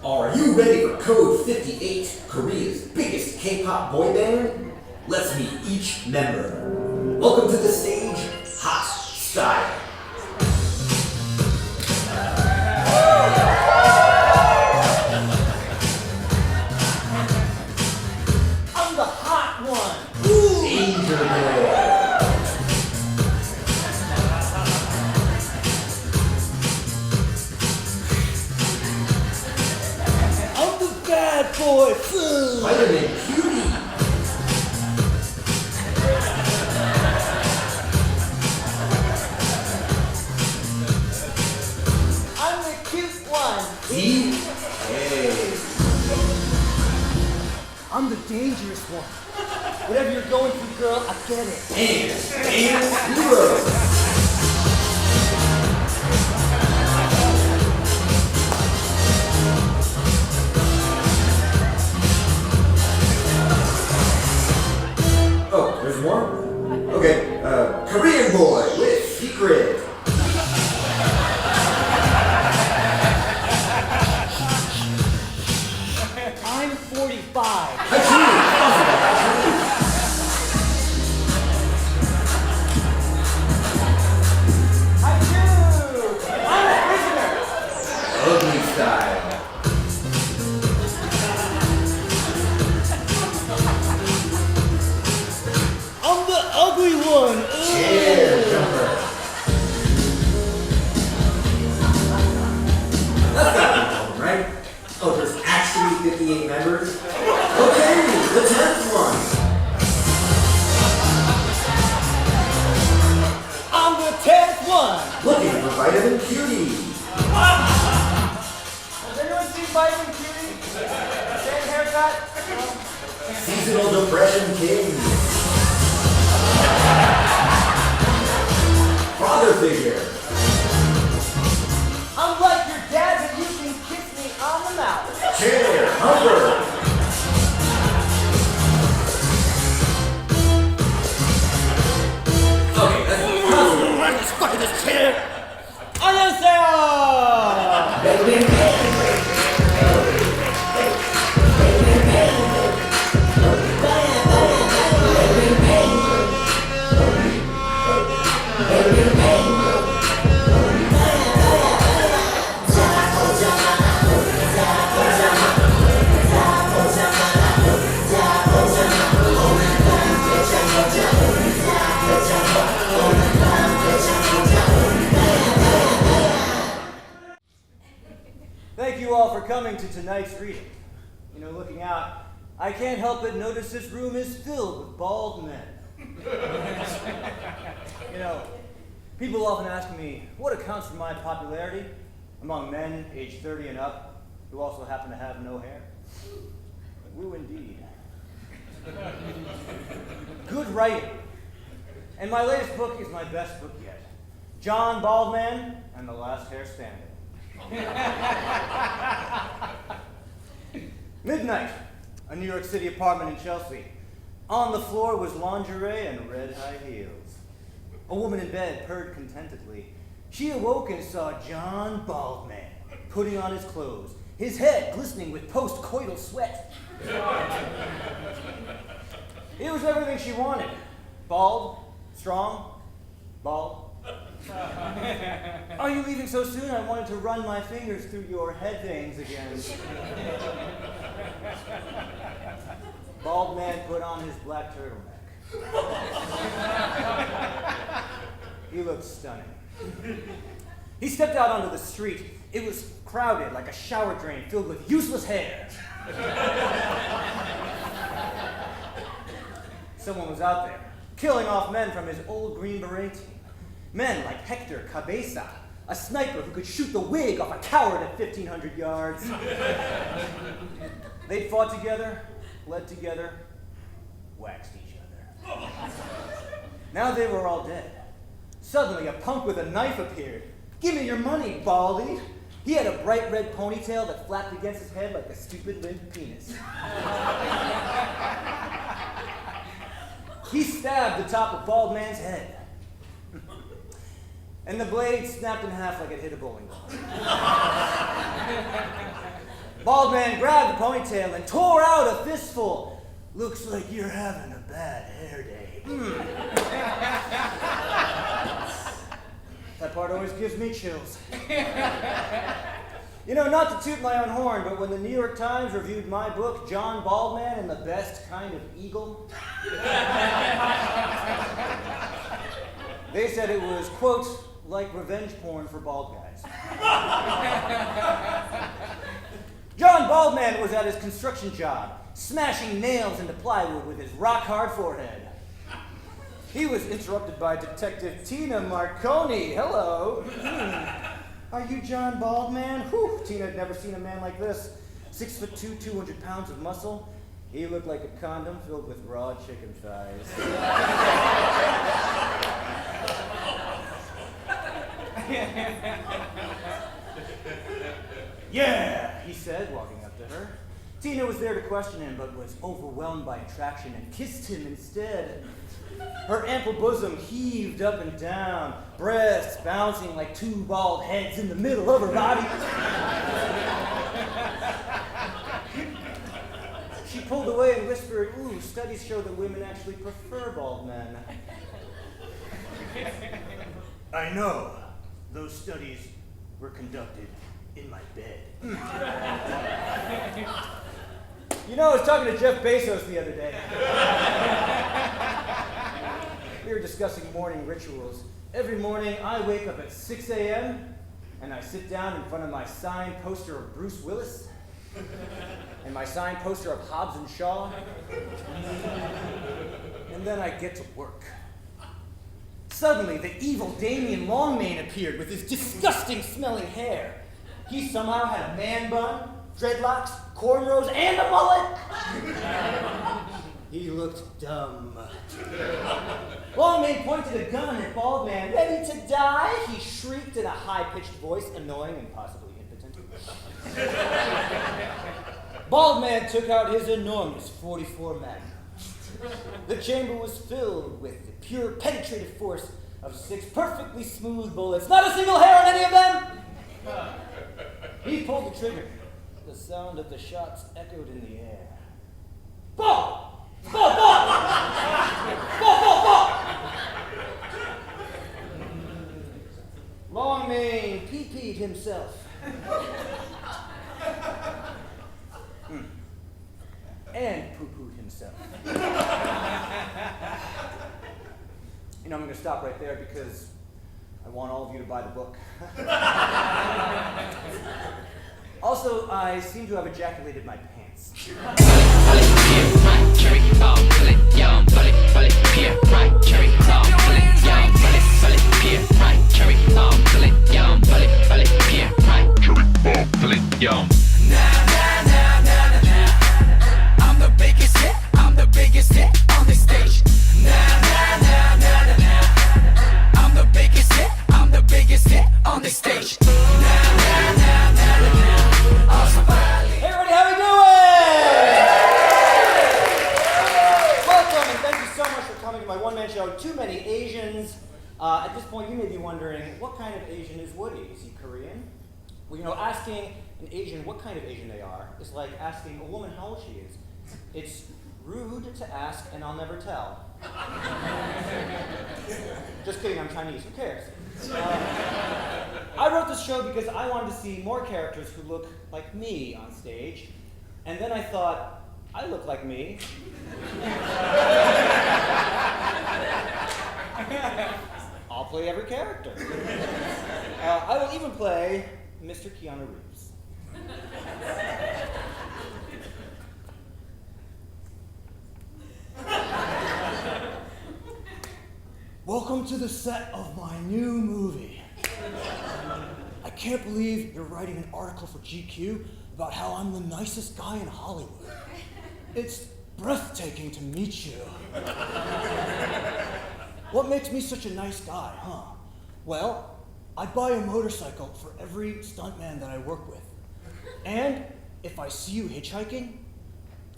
Are you ready for Code 58, Korea's biggest K-pop boy band? Let's meet each member. Welcome to the stage, Hot Style. I'm the hot one. Danger Boy. I'm the bad boy. Vitamin Cutie. I'm the cute one. D.A. I'm the dangerous one. Whatever you're going through, girl, I get it. And Hero. Oh, there's more? Okay, Korean Boy with Secret. I'm 45. I'm a prisoner. Ugly Style. I'm the ugly one. Chair Jumper. That's gotta be one, right? Oh, there's actually 58 members? Okay, the 10th one. I'm the 10th one. Looking for Vitamin Cutie. Has anyone seen Vitamin Cutie? Same haircut? Seasonal Depression King. Father Figure. I'm like your dad, but you can kiss me on the mouth. Chair Humper. Okay, that's Let's fuck this chair. 안녕하세요. Thank you all for coming to tonight's reading. You know, looking out, I can't help but notice this room is filled with bald men. You know, people often ask me what accounts for my popularity among men aged 30 and up who also happen to have no hair. Woo indeed. Good writing. And my latest book is my best book yet. John Baldman and the Last Hair Standing. Midnight, a New York City apartment in Chelsea. On the floor was lingerie and red high heels. A woman in bed purred contentedly. She awoke and saw John Baldman putting on his clothes, his head glistening with post-coital sweat. It was everything she wanted. Bald, strong, bald. Are you leaving so soon? I wanted to run my fingers through your head veins again. Bald man put on his black turtleneck. He looked stunning. He stepped out onto the street. It was crowded like a shower drain filled with useless hair. Someone was out there, killing off men from his old Green Beret team. Men like Hector Cabeza, a sniper who could shoot the wig off a coward at 1,500 yards. They'd fought together, bled together, waxed each other. Now they were all dead. Suddenly, a punk with a knife appeared. Give me your money, Baldy. He had a bright red ponytail that flapped against his head like a stupid limp penis. He stabbed the top of Bald Man's head. And the blade snapped in half like it hit a bowling ball. Bald man grabbed the ponytail and tore out a fistful. Looks like you're having a bad hair day. That part always gives me chills. You know, not to toot my own horn, but when the New York Times reviewed my book, John Baldman and the Best Kind of Eagle, they said it was, quote, like revenge porn for bald guys. John Baldman was at his construction job, smashing nails into plywood with his rock-hard forehead. He was interrupted by Detective Tina Marconi. Hello. Are you John Baldman? Whew, Tina had never seen a man like this. 6'2", 200 pounds of muscle. He looked like a condom filled with raw chicken thighs. Yeah, he said, walking up to her. Tina was there to question him, but was overwhelmed by attraction and kissed him instead. Her ample bosom heaved up and down, breasts bouncing like two bald heads in the middle of her body. She pulled away and whispered, "Ooh, studies show that women actually prefer bald men." I know. Those studies were conducted in my bed. You know, I was talking to Jeff Bezos the other day. We were discussing morning rituals. Every morning, I wake up at 6 a.m. and I sit down in front of my signed poster of Bruce Willis and my signed poster of Hobbs and Shaw. And then I get to work. Suddenly, the evil Damien Longmane appeared with his disgusting smelling hair. He somehow had a man bun, dreadlocks, cornrows, and a mullet. He looked dumb. Longmane pointed a gun at Baldman. "Ready to die?" he shrieked in a high-pitched voice, annoying and possibly impotent. Baldman took out his enormous .44 Magnum. The chamber was filled with the pure penetrative force of 6 perfectly smooth bullets. Not a single hair on any of them! He pulled the trigger. The sound of the shots echoed in the air. Ball! Ball! Ball! Ball! Ball! Ball! Longmane pee-peed himself. And poo-pooed himself. You know, I'm going to stop right there because I want all of you to buy the book. Also, I seem to have ejaculated my pants. I'm the biggest hit. I'm the biggest hit on this stage. I'm the biggest hit. I'm the biggest hit on this stage. Hey everybody, how we doing? Welcome and thank you so much for coming to my one-man show, Too Many Asians. At this point, you may be wondering, what kind of Asian is Woody? Is he Korean? Well, you know, asking an Asian what kind of Asian they are is like asking a woman how old she is. It's rude to ask, and I'll never tell. Just kidding, I'm Chinese, who cares? I wrote this show because I wanted to see more characters who look like me on stage, and then I thought, I look like me. I'll play every character. I will even play Mr. Keanu Reeves. Welcome to the set of my new movie. I can't believe you're writing an article for GQ about how I'm the nicest guy in Hollywood. It's breathtaking to meet you. What makes me such a nice guy, huh? Well, I buy a motorcycle for every stuntman that I work with. And if I see you hitchhiking,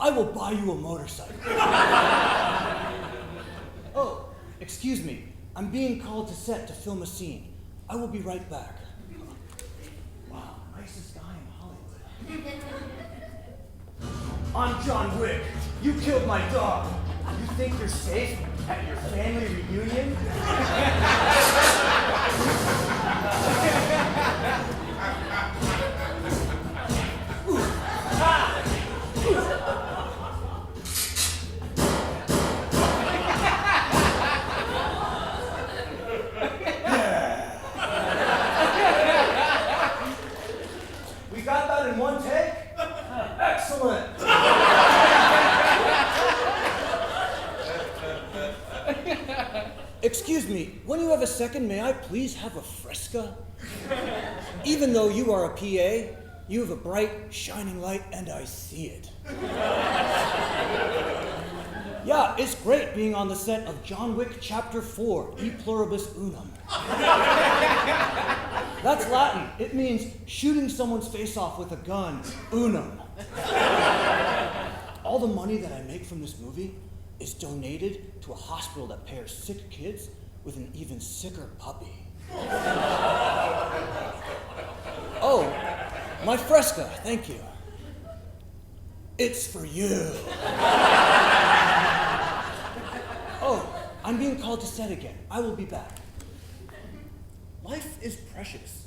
I will buy you a motorcycle. Oh, excuse me. I'm being called to set to film a scene. I will be right back. Wow, nicest guy in Hollywood. I'm John Wick. You killed my dog. You think you're safe at your family reunion? We got that in one take? Excellent. Excuse me, when you have a second, may I please have a fresca? Even though you are a PA, you have a bright, shining light, and I see it. Yeah, it's great being on the set of John Wick Chapter 4, E Pluribus Unum. That's Latin. It means shooting someone's face off with a gun. Unum. All the money that I make from this movie is donated to a hospital that pairs sick kids with an even sicker puppy. Oh, my fresca, thank you. It's for you. Oh, I'm being called to set again. I will be back. Life is precious.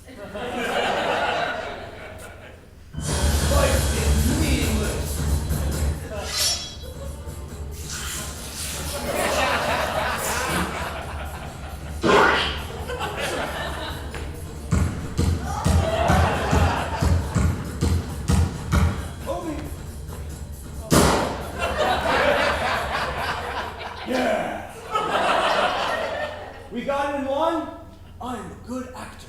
Life is meaningless. Yeah. We got it in one. I'm a good actor.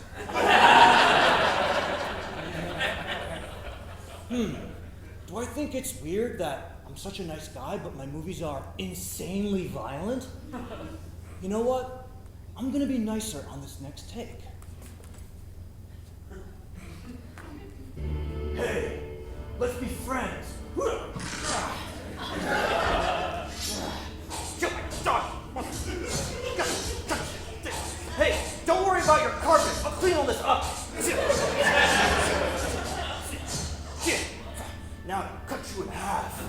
Do I think it's weird that I'm such a nice guy, but my movies are insanely violent? You know what? I'm gonna be nicer on this next take. Hey, let's be friends. Hey, don't worry about your carpet. I'll clean all this up. Now I'll cut you in half.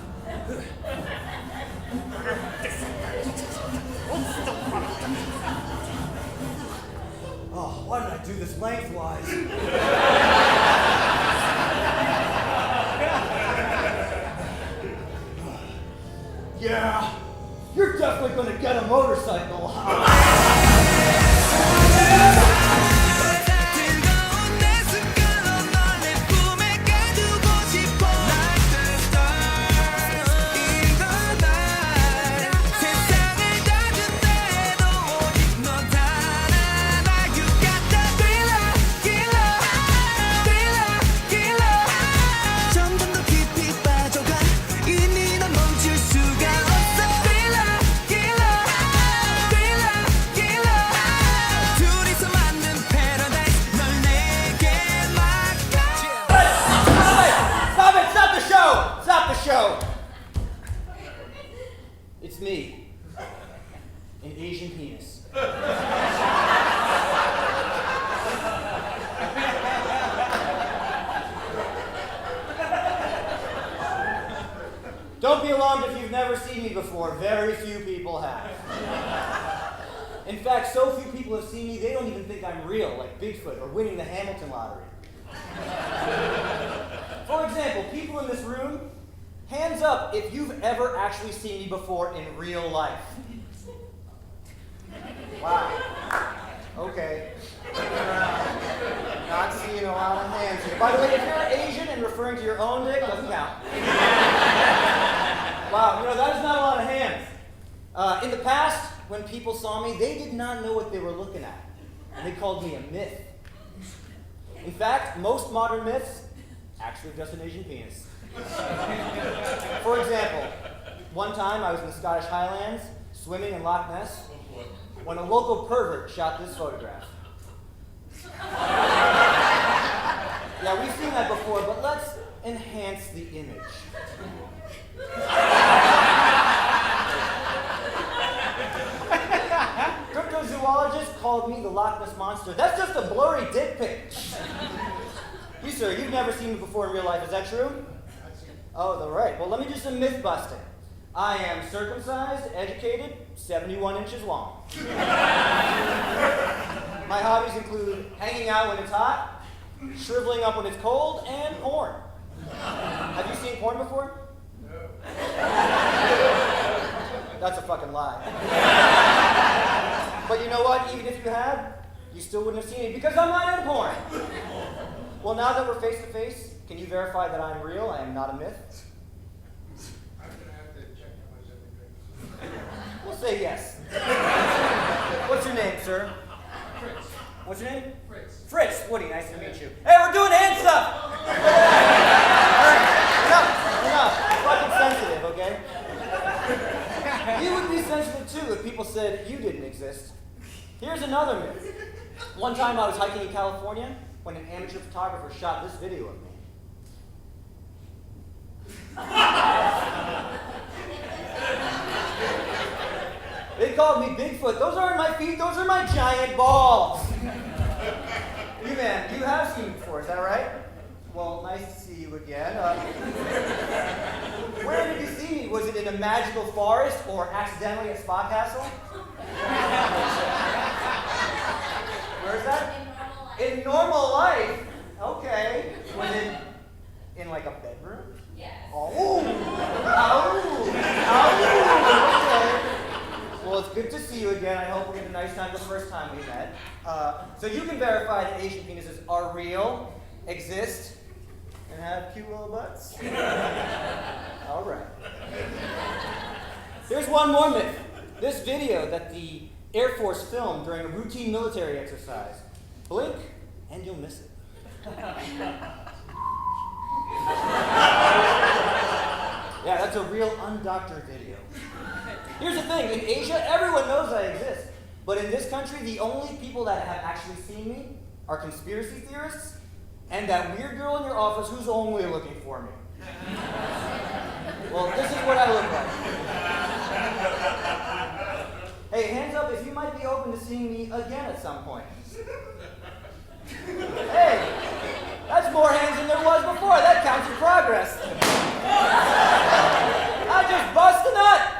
Oh, why did I do this lengthwise? Yeah, you're definitely gonna get a motorcycle. Show. It's me, an Asian penis. Don't be alarmed if you've never seen me before. Very few people have. In fact, so few people have seen me, they don't even think I'm real, like Bigfoot or winning the Hamilton lottery. For example, people in this room, hands up if you've ever actually seen me before in real life. Wow. Okay. Not seeing a lot of hands here. By the way, if you're Asian and referring to your own dick, doesn't count. Wow, that is not a lot of hands. In the past, when people saw me, they did not know what they were looking at. And they called me a myth. In fact, most modern myths actually just an Asian penis. For example, one time I was in the Scottish Highlands, swimming in Loch Ness, when a local pervert shot this photograph. Yeah, we've seen that before, but let's enhance the image. Cryptozoologists called me the Loch Ness Monster. That's just a blurry dick pic. You, sir, you've never seen me before in real life, is that true? Oh, right. Well, let me do some myth busting. I am circumcised, educated, 71 inches long. My hobbies include hanging out when it's hot, shriveling up when it's cold, and porn. Have you seen porn before? No. That's a fucking lie. But you know what? Even if you had, you still wouldn't have seen it because I'm not in porn. Well, now that we're face to face, can you verify that I'm real? I am not a myth? I'm gonna have to check how much everything. We'll say yes. What's your name, sir? Fritz. What's your name? Fritz. Fritz. Woody, nice to meet you. Hey, we're doing hand stuff! All right, enough. Fucking sensitive, okay? You would be sensitive too if people said you didn't exist. Here's another myth. One time I was hiking in California when an amateur photographer shot this video of me. They called me Bigfoot. Those aren't my feet, those are my giant balls. You have seen me before, is that right? Well, nice to see you again. Where did you see me? Was it in a magical forest or accidentally at Spa Castle? Where is that? In normal life. Okay. Was it in like a bedroom? Yes. Oh. Okay. Well, it's good to see you again. I hope we had a nice time the first time we met. So you can verify that Asian penises are real, exist, and have cute little butts? All right. Here's one more myth. This video that the Air Force filmed during a routine military exercise. Blink, and you'll miss it. Yeah, that's a real undoctored video. Here's the thing, in Asia, everyone knows I exist. But in this country, the only people that have actually seen me are conspiracy theorists and that weird girl in your office who's only looking for me. Well, this is what I look like. Hey, hands up if you might be open to seeing me again at some point. Hey, that's more hands than there was before. That counts for progress. I just bust a nut.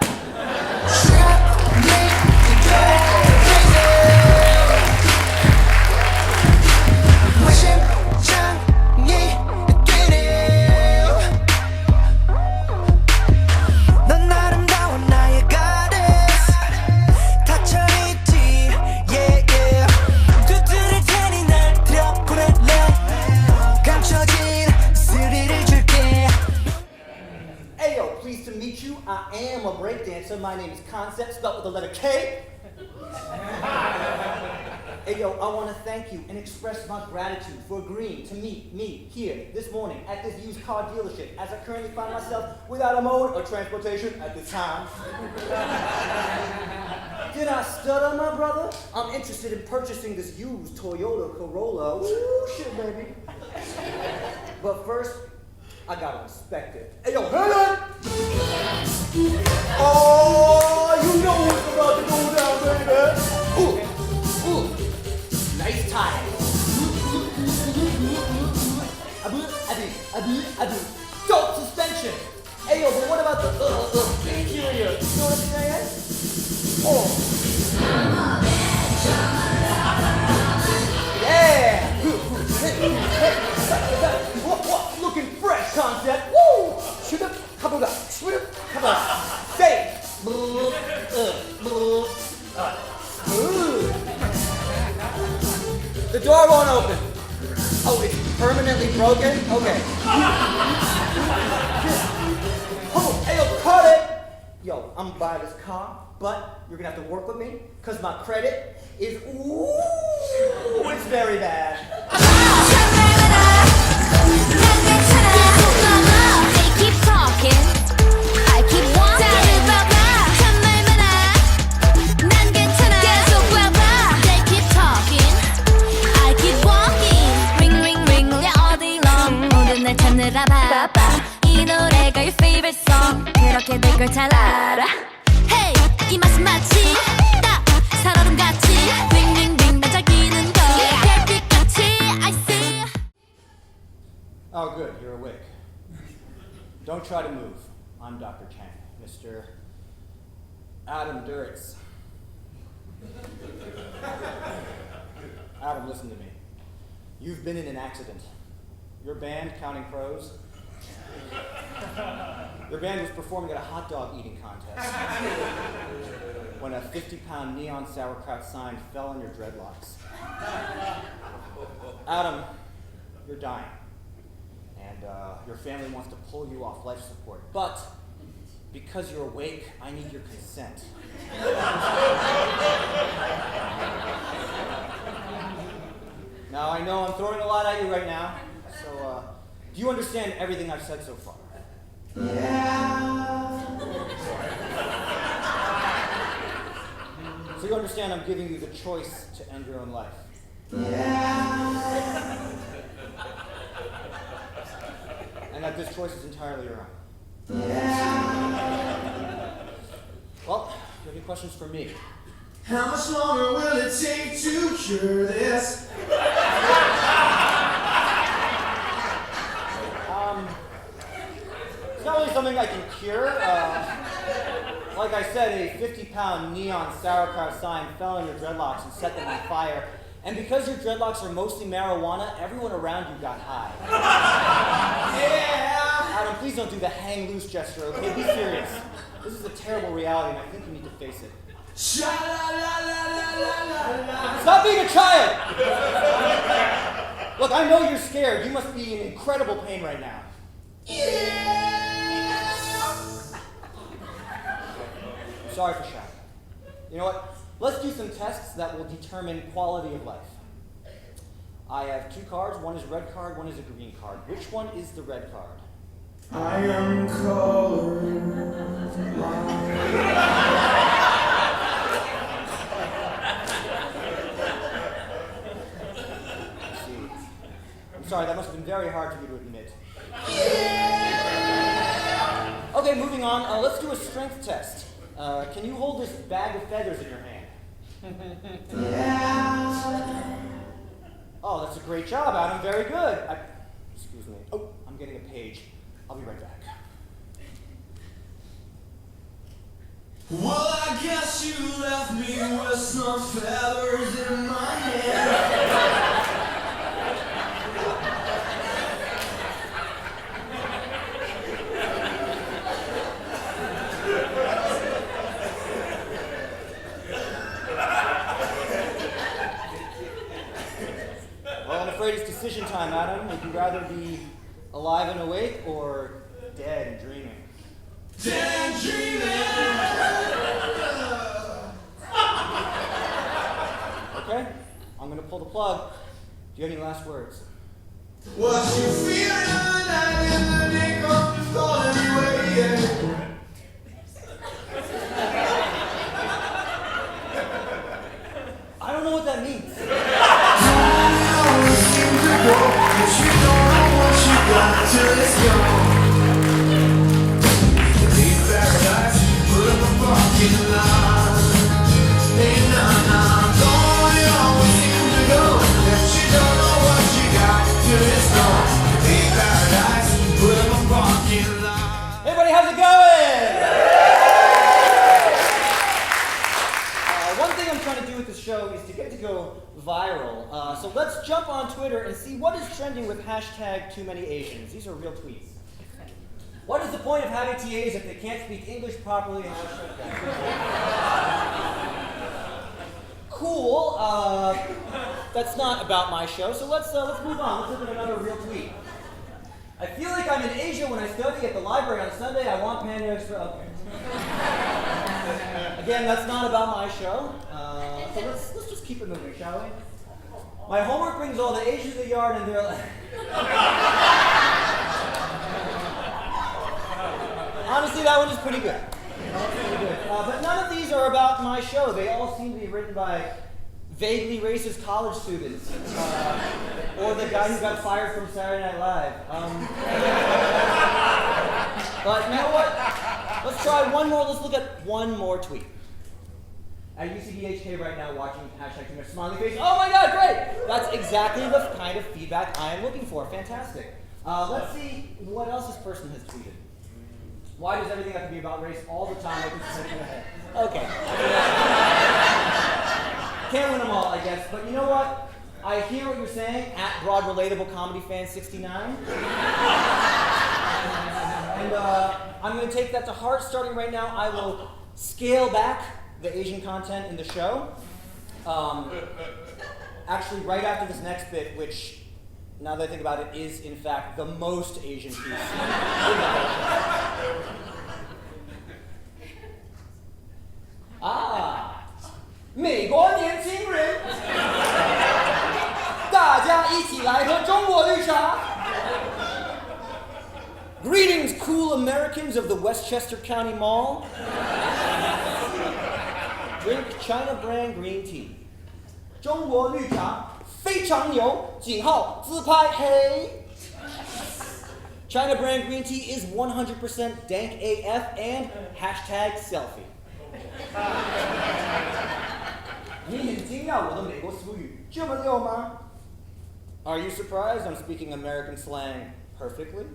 I am a breakdancer. My name is Concept, spelled with the letter K. Hey, yo, I want to thank you and express my gratitude for agreeing to meet me here this morning at this used car dealership as I currently find myself without a mode of transportation at this time. Did I stutter, my brother? I'm interested in purchasing this used Toyota Corolla. Ooh, shit, baby. But first, I gotta inspect it. Hey, yo, hang on! Oh, you know what's about to go down, baby! Ooh, nice tire. Dope suspension. Hey, yo, but what about the interior? You know what I'm saying? Oh. Yeah! What? Looking fresh, Concept. Woo! Shoot up, couple up, shoot up, couple up. Say it. The door won't open. Oh, it's permanently broken? Okay. Oh, hey, yo, cut it! Yo, I'm buying this car, but you're gonna have to work with me, because my credit is, ooh, it's very bad. They keep talking, I keep walking. 난 괜찮아, 계속 봐봐. They keep talking, I keep walking. Ring ring ring 울려 all day long. 모두 날 찾느라 바빠. 이 노래가 your favorite song. 그렇게 될 걸 잘 알아. Hey, 이 맛은 마치 딱 살얼음 같이. Ring ring ring 반짝이는 거. 별빛같이 I see. Oh, good, you're awake. Don't try to move. I'm Dr. Chang, Mr. Adam Duritz. Adam, listen to me. You've been in an accident. Your band, Counting Crows, your band was performing at a hot dog eating contest when a 50-pound neon sauerkraut sign fell on your dreadlocks. Adam, you're dying. And your family wants to pull you off life support. But because you're awake, I need your consent. Now, I know I'm throwing a lot at you right now, so do you understand everything I've said so far? Yeah. So you understand I'm giving you the choice to end your own life? Yeah. And that this choice is entirely your own? Yeah. Well, do you have any questions for me? How much longer will it take to cure this? It's not really something I can cure. Like I said, a 50-pound neon sauerkraut sign fell on your dreadlocks and set them on fire. And because your dreadlocks are mostly marijuana, everyone around you got high. Yeah! Adam, please don't do the hang loose gesture, okay? Be serious. This is a terrible reality, and I think you need to face it. Stop being a child! Look, I know you're scared. You must be in incredible pain right now. Sorry for shouting. You know what? Let's do some tests that will determine quality of life. I have 2 cards. One is a red card, one is a green card. Which one is the red card? I am colorblind. I'm sorry, that must have been very hard for you to admit. Okay, moving on. Let's do a strength test. Can you hold this bag of feathers in your hand? Yeah. Oh, that's a great job, Adam. Very good. Excuse me. Oh, I'm getting a page. I'll be right back. Well, I guess you left me with some feathers in my hair. It's decision time, Adam. Would you rather be alive and awake or dead and dreaming? Dead and dreaming. Okay, I'm going to pull the plug. Do you have any last words? What you feel tonight in the nick of falling away. I don't know what that means. But you don't know what you got till it's gone. Leave paradise, put up a parking lot. Hey, nah, don't you always seem to go that you don't know what you got till it's gone. Leave paradise, put up a parking lot. Hey, buddy, how's it going? One thing I'm trying to do with this show is to get to go viral. So let's jump on Twitter and see what is trending with hashtag Too Many Asians. These are real tweets. What is the point of having TAs if they can't speak English properly? Cool. That's not about my show, so let's move on. Let's look at another real tweet. I feel like I'm in Asia when I study at the library on Sunday. I want pandas for... Okay. Again, that's not about my show. So let's just keep it moving, shall we? My homework brings all the Asians to the yard and they're like... Honestly, that one is pretty good. But none of these are about my show. They all seem to be written by vaguely racist college students. Or the guy who got fired from Saturday Night Live. But you know what? Let's try one more. Let's look at one more tweet. At UCBHK right now watching hashtag Too Much Smiley Face. Oh my god, great! That's exactly the kind of feedback I am looking for. Fantastic. Let's see what else this person has tweeted. Why does everything have to be about race all the time? Like this is okay. Can't win them all, I guess. But you know what? I hear what you're saying at Broad Relatable Comedy Fan 69. And I'm going to take that to heart. Starting right now, I will scale back the Asian content in the show. Actually, right after this next bit, which, now that I think about it, is in fact the most Asian piece. 美国年轻人，大家一起来喝中国绿茶。Greetings, cool Americans of the Westchester County Mall. Drink China brand green tea. 中国绿茶非常牛，井号自拍嘿。China brand green tea is 100% dank AF and hashtag selfie. 你很惊讶我的美国俗语这么溜吗？ Are you surprised I'm speaking American slang perfectly?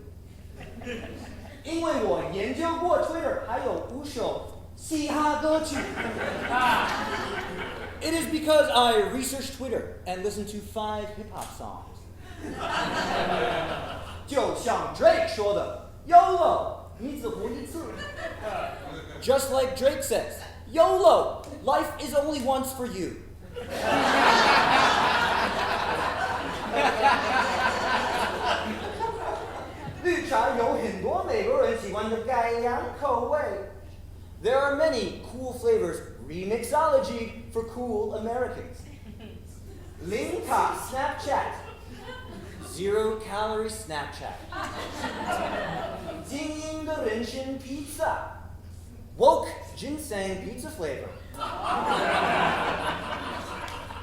因为我研究过 Twitter 还有5首嘻哈歌曲。It is because I researched Twitter and listened to 5 hip-hop songs. 就像 Drake 说的 YOLO 你只活一次。 Just like Drake says, YOLO, life is only once for you. 绿茶有很多美国人喜欢的改良口味。There are many cool flavors, remixology for cool Americans. 零卡 Snapchat, 0 calorie Snapchat. 精英的人参 pizza, woke ginseng pizza flavor.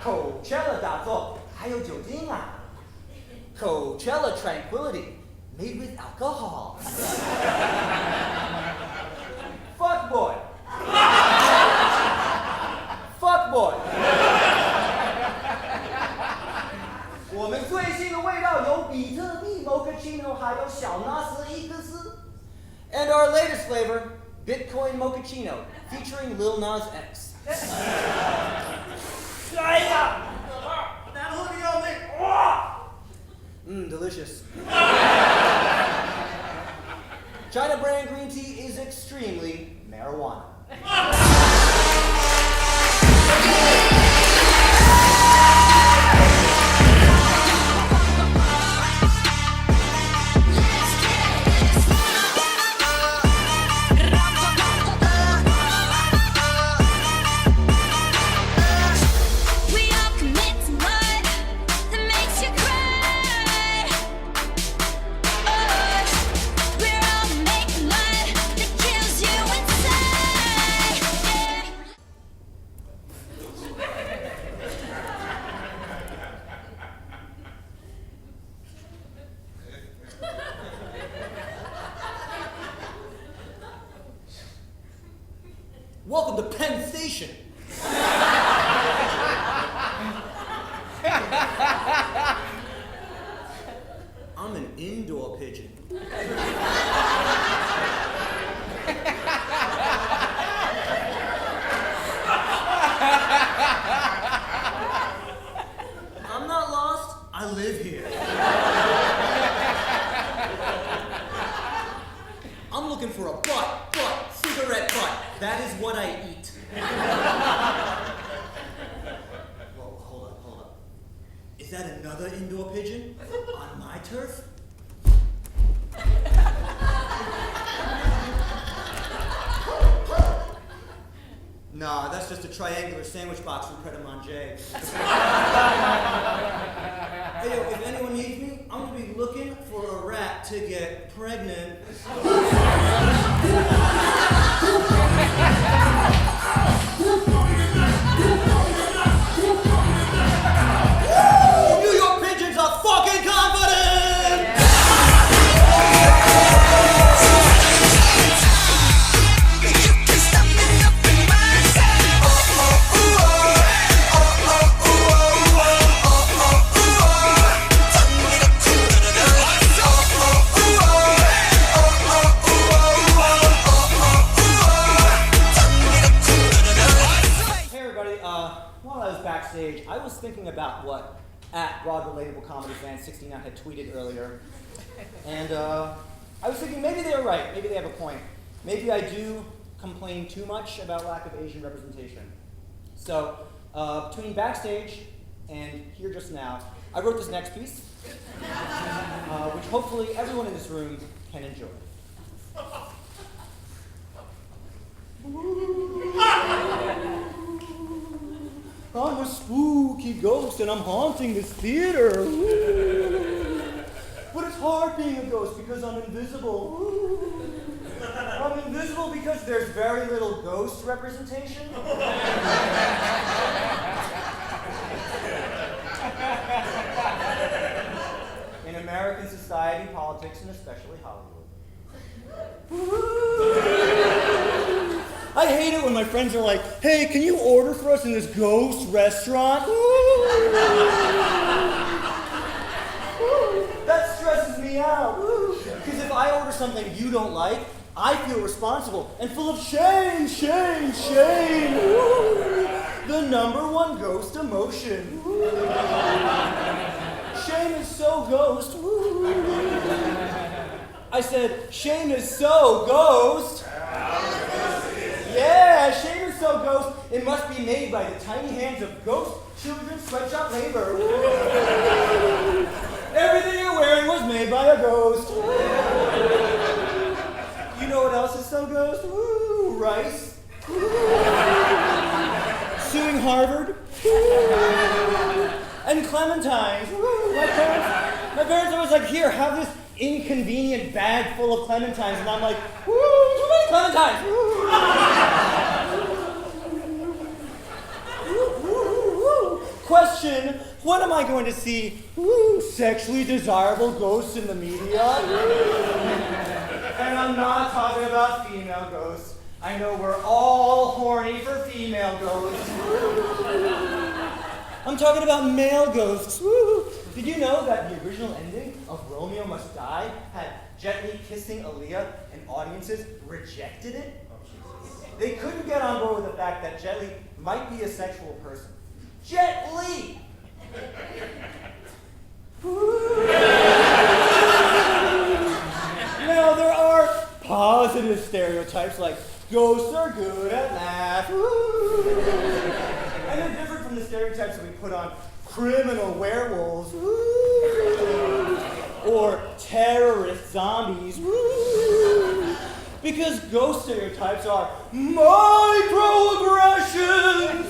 Coachella 打坐还有酒精啊。Coachella tranquility, made with alcohol. Fuck boy. Fuck boy. 我们最新的味道有比特币 mochaccino 还有小纳斯伊克斯。And our latest flavor, Bitcoin mochaccino, featuring Lil Nas X. 哎呀，难喝的要命！哇！ delicious. China brand green tea is extremely marijuana. Welcome to Penn Station. I'm an indoor pigeon. I'm not lost, I live here. I'm looking for a cigarette butt. That is what I eat. Whoa, hold up. Is that another indoor pigeon? On my turf? Nah, that's just a triangular sandwich box from Pret a Manger. Hey, yo, if anyone needs me, I'm gonna be looking for a rat to get pregnant. New York pigeons are fucking confident! backstage, I was thinking about what @BroadRelatableComedyFan69 had tweeted earlier. And I was thinking maybe they were right. Maybe they have a point. Maybe I do complain too much about lack of Asian representation. So between backstage and here just now, I wrote this next piece, which hopefully everyone in this room can enjoy. I'm a spooky ghost and I'm haunting this theater. But it's hard being a ghost because I'm invisible. I'm invisible because there's very little ghost representation. In American society, politics, and especially Hollywood. I hate it when my friends are like, hey, can you order for us in this ghost restaurant? That stresses me out. Because if I order something you don't like, I feel responsible and full of shame, shame, shame. The #1 ghost emotion. Shame is so ghost. I said, shame is so ghost. Yeah, shame is so ghost. It must be made by the tiny hands of ghost children sweatshop labor. Everything you're wearing was made by a ghost. You know what else is so ghost? Woo, rice. Suing Harvard. And clementines. Woo, my parents are always like, here, have this inconvenient bag full of clementines. And I'm like, woo, too many clementines. Question, when am I going to see sexually desirable ghosts in the media? And I'm not talking about female ghosts. I know we're all horny for female ghosts. I'm talking about male ghosts. Did you know that the original ending of Romeo Must Die had Jet Li kissing Aaliyah and audiences rejected it? They couldn't get on board with the fact that Jet Li might be a sexual person. Jet Li! Now, there are positive stereotypes like ghosts are good at math. And they're different from the stereotypes that we put on criminal werewolves or terrorist zombies. Because ghost stereotypes are microaggressions.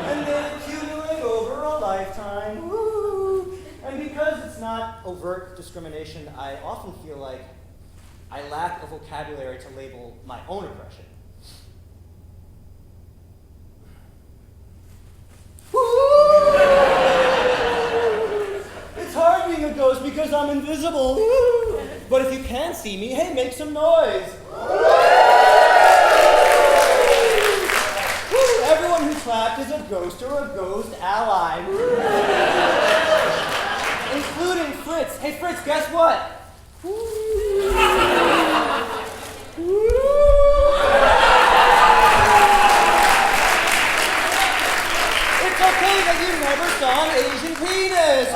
And they accumulate over a lifetime. And because it's not overt discrimination, I often feel like I lack a vocabulary to label my own oppression. It's hard being a ghost because I'm invisible. But if you can see me, hey, make some noise. Everyone who clapped is a ghost or a ghost ally. Including Fritz. Hey, Fritz, guess what? It's okay that you never saw an Asian penis.